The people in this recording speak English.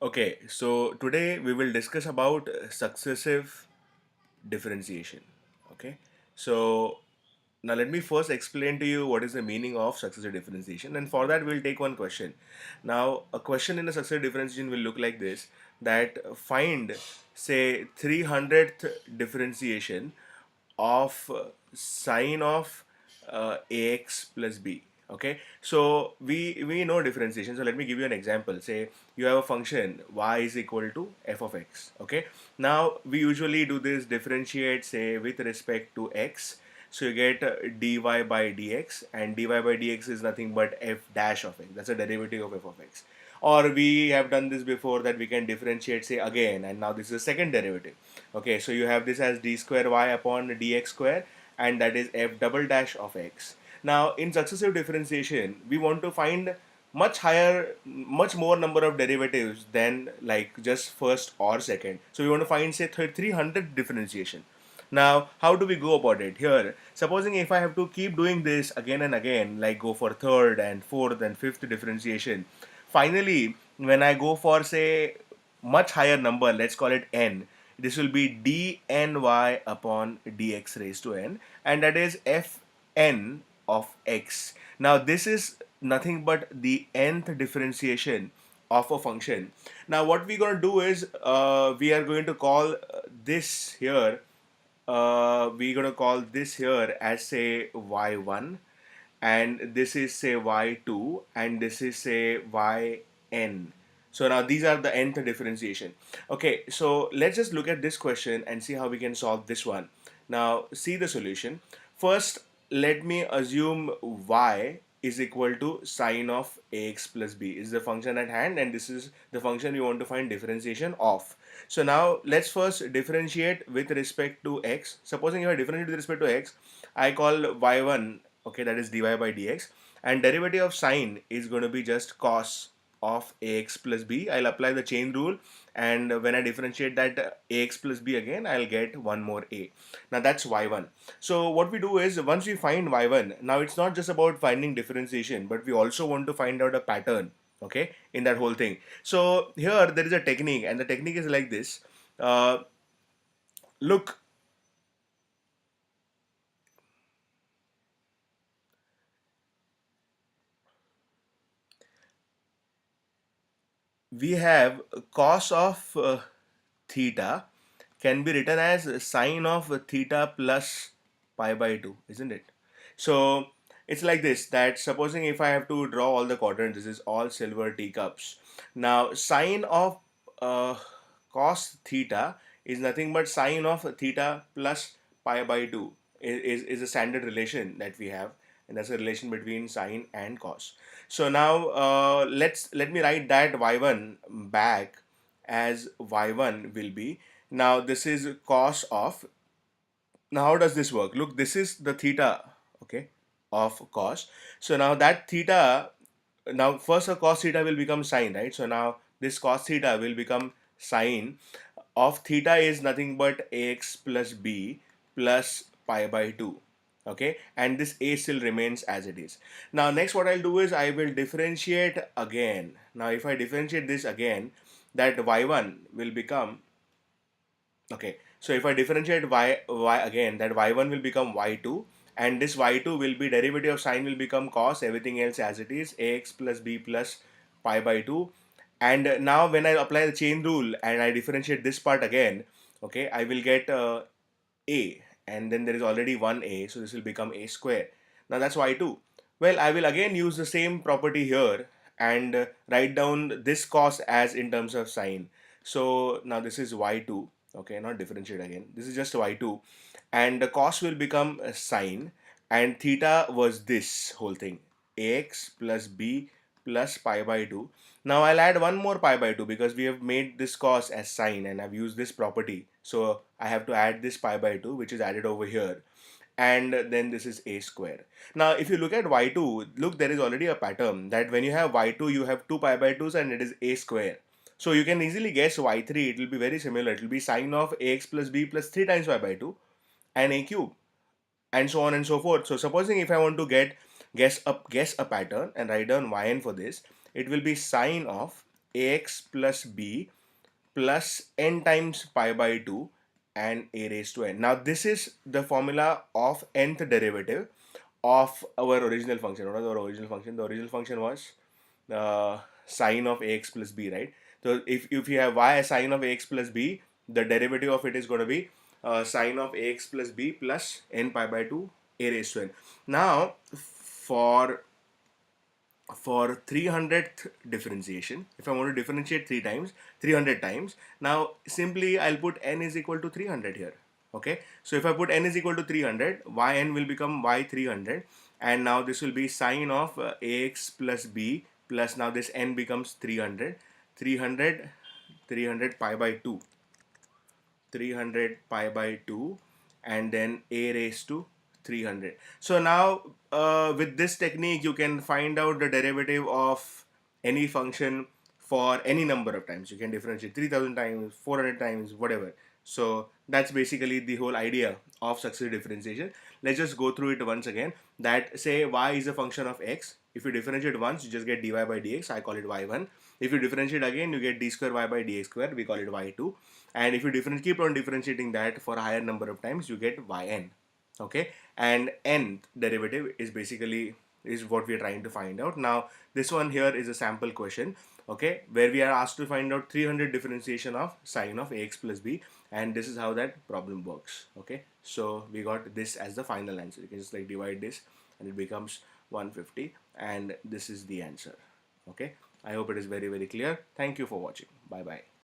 Okay, so today we will discuss about successive differentiation. Okay, so now let me first explain to you what is the meaning of successive differentiation, and for that we'll take one question. Now, a question in a successive differentiation will look like this: that find, say, 300th differentiation of sine of ax plus b. Okay, so we know differentiation, so let me give you an example. Say you have a function y is equal to f of x. Okay, now we usually do this differentiate, say, with respect to x, so you get dy by dx, and dy by dx is nothing but f dash of x. That's a derivative of f of x. Or we have done this before, that we can differentiate, say, again, and now this is a second derivative. Okay, so you have this as d square y upon dx square, and that is f double dash of x. Now in successive differentiation we want to find much more number of derivatives than like just first or second. So we want to find, say, 300 differentiation. Now, how do we go about it? Here, supposing if I have to keep doing this again and again, like go for third and fourth and fifth differentiation, finally, when I go for, say, much higher number, let's call it n, this will be dny upon dx raised to n, and that is fn of x. Now, this is nothing but the nth differentiation of a function. Now, what we're going to do is we are going to call this here we're gonna call this here as, say, y1, and this is, say, y2, and this is, say, yn. So now these are the nth differentiation. Okay, so let's just look at this question and see how we can solve this one. Now see the solution. First, let me assume y is equal to sine of ax plus b is the function at hand, and this is the function we want to find differentiation of. So now let's first differentiate with respect to x. Supposing if I differentiate with respect to x, I call y1, okay, that is dy by dx, and derivative of sine is going to be just cos of ax plus b. I'll apply the chain rule, and when I differentiate that ax plus b again, I'll get one more a. Now that's y1. So what we do is, once we find y1, now it's not just about finding differentiation, but we also want to find out a pattern, okay, in that whole thing. So here there is a technique, and the technique is like this. Look, we have cos of theta can be written as sine of theta plus pi by 2, isn't it? So it's like this, that supposing if I have to draw all the quadrants, this is all silver teacups. Now sine of uh, cos theta is nothing but sine of theta plus pi by 2 is a standard relation that we have, and that's a relation between sine and cos. So now let me write that y1 back as y1 will be, now this is cos of, now how does this work? Look, this is the theta, okay, of cos. So now that theta, now first a cos theta will become sine, right? So now this cos theta will become sine of theta is nothing but ax plus b plus pi by 2. Okay, and this a still remains as it is. Now next what I'll do is I will differentiate again. Now if I differentiate this again, that y1 will become, okay, so if I differentiate y again, that y1 will become y2, and this y2 will be derivative of sine will become cos, everything else as it is, ax plus b plus pi by 2. And now when I apply the chain rule and I differentiate this part again, okay, I will get a, and then there is already one a, so this will become a square. Now that's y2. Well, I will again use the same property here and write down this cos as in terms of sine. So now this is y2, okay, not differentiate again, this is just y2, and the cos will become sine, and theta was this whole thing, ax plus b plus pi by 2. Now I'll add one more pi by 2 because we have made this cos as sine and I've used this property. So I have to add this pi by 2, which is added over here. And then this is a square. Now if you look at y2, look, there is already a pattern that when you have y2, you have 2 pi by 2s and it is a square. So you can easily guess y3, it will be very similar. It will be sine of ax plus b plus 3 times pi by 2 and a cube, and so on and so forth. So supposing if I want to guess a pattern and write down yn for this, it will be sine of ax plus b plus n times pi by 2 and a raised to n. Now this is the formula of nth derivative of our original function. What was our original function? The original function was sine of ax plus b, right? So if you have y as sine of ax plus b, the derivative of it is going to be sine of ax plus b plus n pi by 2 a raised to n. Now for 300th differentiation, if I want to differentiate 300 times, now simply I'll put n is equal to 300 here. Okay, so if I put n is equal to 300, yn will become y 300, and now this will be sine of ax plus b plus, now this n becomes 300, 300 pi by 2, 300 pi by 2, and then a raised to 300. So now with this technique you can find out the derivative of any function for any number of times. You can differentiate 3000 times, 400 times, whatever. So that's basically the whole idea of successive differentiation. Let's just go through it once again. That, say y is a function of x. If you differentiate once, you just get dy by dx. I call it y1. If you differentiate again, you get d square y by dx square. We call it y2. And if you keep on differentiating that for a higher number of times, you get yn. Okay, and nth derivative is basically is what we are trying to find out. Now this one here is a sample question, okay, where we are asked to find out 300 differentiation of sine of ax plus b, and this is how that problem works. Okay, so we got this as the final answer. You can just like divide this and it becomes 150, and this is the answer. Okay, I hope it is very clear. Thank you for watching. Bye bye.